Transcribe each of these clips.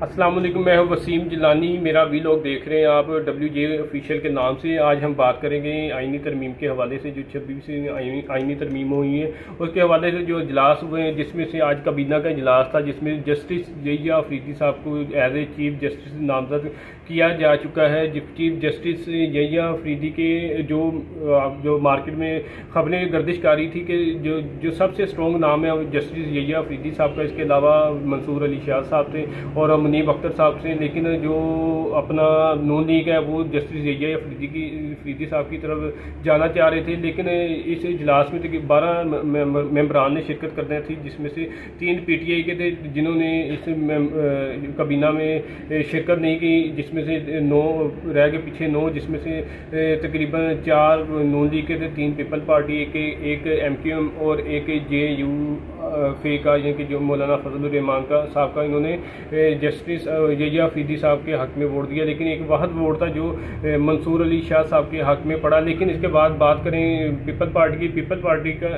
अस्सलाम वालेकुम, मैं हूं वसीम जिलानी। मेरा वीलॉग देख रहे हैं आप WJ ऑफिशियल के नाम से। आज हम बात करेंगे आइनी तरमीम के हवाले से, जो 26वीं आइनी तरमीम हुई है उसके हवाले से जो इजलास हुए हैं, जिसमें से आज काबीना का इजलास था, जिसमें जस्टिस जहिया अफरीदी साहब को एज ए चीफ जस्टिस नामजद किया जा चुका है। चीफ जस्टिस जहिया अफरीदी के जो मार्केट में खबरें गर्दिश कर रही थी कि जो सबसे स्ट्रॉन्ग नाम है वो जस्टिस जहिया अफरीदी साहब का, इसके अलावा मंसूर अली शाह साहब थे और मुनीब अख्तर साहब से। लेकिन जो अपना नून लीग है वो जस्टिस जहिया अफरीदी साहब की तरफ जाना चाह रहे थे। लेकिन इस इजलास में 12 मेंबरान ने शिरकत करनी थी, जिसमें से 3 PTI के थे जिन्होंने इस काबीना में शिरकत नहीं की, जिसमें से 9 रह गए पीछे, 9 जिसमें से तकरीबन 4 नून लीग के थे, 3 पीपल पार्टी, एक MQM और एक JU फे का, यानी कि जो मौलाना फजल रहमान का साहब का, इन्होंने जस्टिस जहिया अफरीदी साहब के हक़ में वोट दिया। लेकिन एक वाहद वोट था जो मंसूर अली शाह साहब के हक़ में पड़ा। लेकिन इसके बाद बात करें पीपल पार्टी का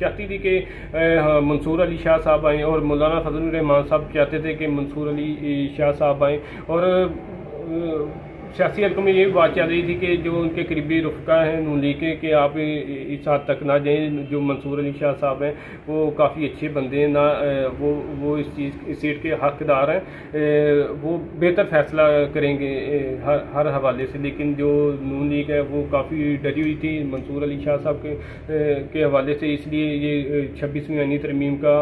चाहती थी कि मंसूर अली शाह साहब आएँ, और मौलाना फजल रहमान साहब चाहते थे कि मंसूर अली शाह साहब आएँ। और सियासी हल्कों में ये बात चल रही थी कि जो उनके करीबी रुफ़का हैं नून लीग के, कि आप इस हद तक ना जाएं। जो मंसूर अली शाह साहब हैं वो काफ़ी अच्छे बंदे हैं, ना वो इस सीट के हकदार हैं, वो बेहतर फैसला करेंगे हर हवाले से। लेकिन जो नून लीग है वो काफ़ी डरी हुई थी मंसूर अली शाह साहब के हवाले से, इसलिए ये 26वीं आइनी तरमीम का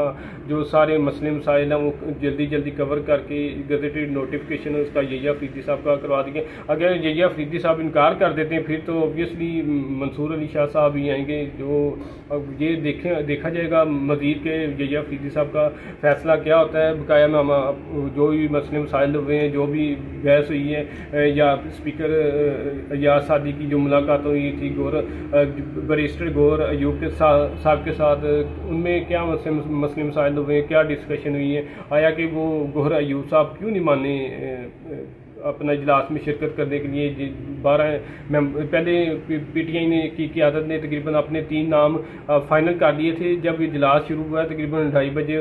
जो सारे मसले मसाइल हैं वो जल्दी कवर करके गज़ेटेड नोटिफिकेशन उसका जहिया अफरीदी साहब का करवा दिए। अगर जहिया अफरीदी साहब इनकार कर देते हैं फिर तो ऑब्वियसली मंसूर अली शाह साहब ही आएंगे। जो अब ये देखा जाएगा मज़ीद के जहिया अफरीदी साहब का फ़ैसला क्या होता है। बकाया में हम जो भी मसले मसाइल हुए हैं, जो भी बहस हुई है, या स्पीकर अयाज सादी की जो मुलाकात हुई थी बैरिस्टर गौहर अयूब के साहब के साथ, उनमें क्या मसले मसाइल हुए हैं, क्या डिस्कशन हुई है, आया कि वो गौहर अयूब साहब क्यों नहीं माने अपना इजलास में शिरकत करने के लिए। 12 पहले PTI ने की क़यादत ने तकरीबन अपने 3 नाम फाइनल कर लिए थे। जब इजलास शुरू हुआ तकरीबन 2:30 बजे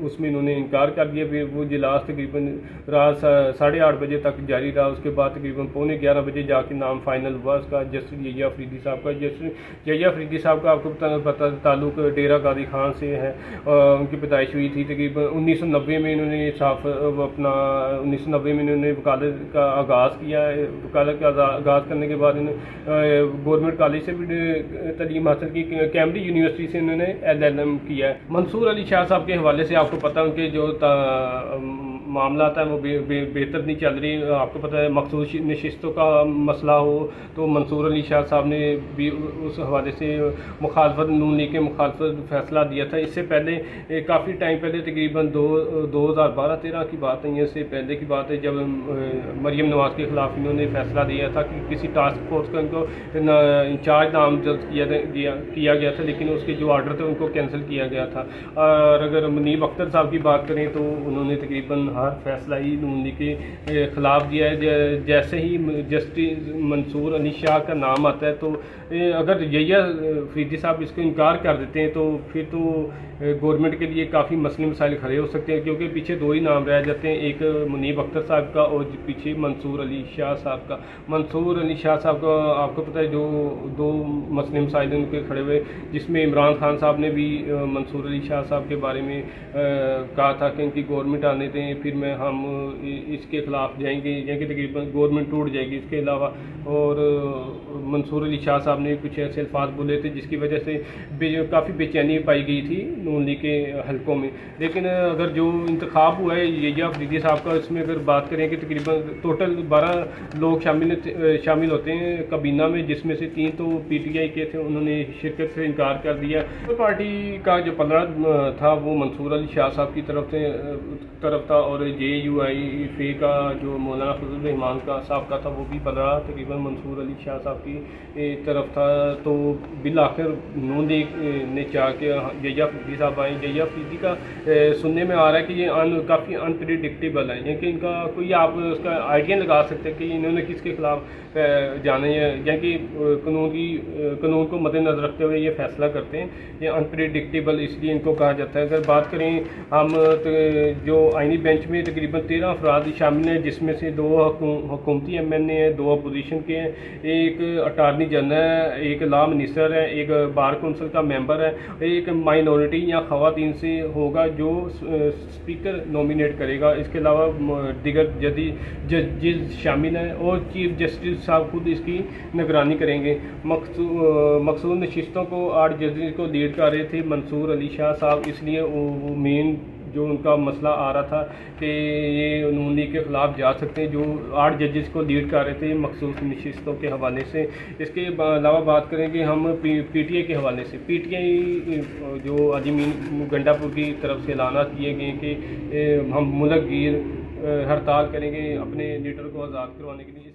उसमें इन्होंने इनकार कर दिया। फिर वो इजलास तकरीबन रात 8:30 बजे तक जारी रहा। उसके बाद तकरीबन 11:15 बजे जाके नाम फाइनल हुआ उसका, जस्टिस जहिया अफरीदी साहब का। जस्टिस जहिया अफरीदी साहब का आपको पता ताल्लुक डेरा गाजी खान से है। उनकी पैदाइश हुई थी तकरीबन 1990 में। इन्होंने 1990 में इन्होंने वकालत का आगाज़ किया है। वकालत का आगाज़ करने के बाद इन्होंने गवर्नमेंट कॉलेज से भी तालीम हासिल की, कैम्ब्रिज यूनिवर्सिटी से इन्होंने LLM किया है। मंसूर अली शाह साहब के हवाले से आपको पता है उनके जो मामला था वो बेहतर नहीं चल रही। आपको पता है मखसूस नशिस्तों का मसला हो तो मंसूर अली शाह साहब ने भी उस हवाले से मुखालफत, नून लीग के मुखालफत फैसला दिया था। इससे पहले काफ़ी टाइम पहले तकरीबन 2012-13 की बात है, इससे पहले की बात है, जब मरियम नवाज़ के ख़िलाफ़ इन्होंने फैसला दिया था कि किसी टास्क फोर्स का इनको इंचार्ज नामजद किया गया था, लेकिन उसके जो आर्डर थे उनको कैंसिल किया गया था। और अगर मुनीब अख्तर साहब की बात करें तो उन्होंने तकरीबन हर फैसला ही नून लीग के ख़िलाफ़ दिया है। जैसे ही जस्टिस मंसूर अली शाह का नाम आता है तो अगर जहिया अफरीदी साहब इसको इनकार कर देते हैं तो फिर तो गवर्नमेंट के लिए काफ़ी मसले मसाइल खड़े हो सकते हैं, क्योंकि पीछे 2 ही नाम रह जाते हैं, एक मुनीब अख्तर साहब का और पीछे मंसूर अली शाह साहब का। मंसूर अली शाह साहब का आपको पता है जो 2 मसले मसाइल उनके खड़े हुए, जिसमें इमरान खान साहब ने भी मंसूर अली शाह साहब के बारे में कहा था कि इनकी गवर्नमेंट आने दें, फिर हम इसके ख़िलाफ़ जाएंगे, यानी कि तकरीबन गवर्नमेंट टूट जाएगी। इसके अलावा और मंसूर अली शाह साहब ने कुछ ऐसे अल्फाज बोले थे जिसकी वजह से काफ़ी बेचैनी पाई गई थी नून लीग के हलकों में। लेकिन अगर जो इंतखाब हुआ है जहिया अफरीदी साहब का, इसमें अगर बात करें कि तकरीबन टोटल 12 लोग शामिल होते हैं काबीना में, जिसमें से 3 तो PTI के थे, उन्होंने शिरकत से इनकार कर दिया। पार्टी का जो 15 था वो मंसूर अली शाह साहब की तरफ था, और JUIF का जो मौलाना फजल रहमान का साहब का था वो भी 15 तकरीबन मंसूर अली शाह साहब की तरफ था। तो बिल आखिर नून लीग ने चाह के जहिया अफरीदी साहब आए, जया अफरीदी का सुनने में आ रहा है कि ये काफ़ी अनप्रिडिक्टेबल है, यानी कि इनका कोई आप उसका आइडिया लगा सकते हैं कि इन्होंने किसके खिलाफ जाने हैं, यानी कि कानून को मद्देनजर रखते हुए ये फैसला करते हैं। ये अनप्रिडिक्टेबल इसलिए इनको कहा जाता है। अगर बात करें हम जो आइनी बेंच में तकरीबन 13 अफराद शामिल हैं, जिसमें से 2 हुकूमती MNA हैं, 2 अपोजिशन के हैं, एक अटारनी जनरल है, एक लॉ मिनिस्टर है, एक बार कौंसिल का मेंबर है, एक माइनॉरिटी या खवातीन से होगा जो स्पीकर नॉमिनेट करेगा। इसके अलावा दिगर जजेस शामिल हैं और चीफ जस्टिस साहब खुद इसकी निगरानी करेंगे। मकसूद नशिस्तों को 8 जजेस को लीड कर रहे थे मंसूर अली शाह साहब, इसलिए वो मेन जो उनका मसला आ रहा था कि ये नून लीग के ख़िलाफ़ जा सकते हैं, जो 8 जजेस को लीड कर रहे थे मखसूस नशिस्तों के हवाले से। इसके अलावा बात करेंगे हम PTI के हवाले से। PTI जो अजीमीन गंडापुर की तरफ से ऐलान किए गए कि हम मुल्क गिर हड़ताल करेंगे अपने लीडर को आज़ाद करवाने के लिए।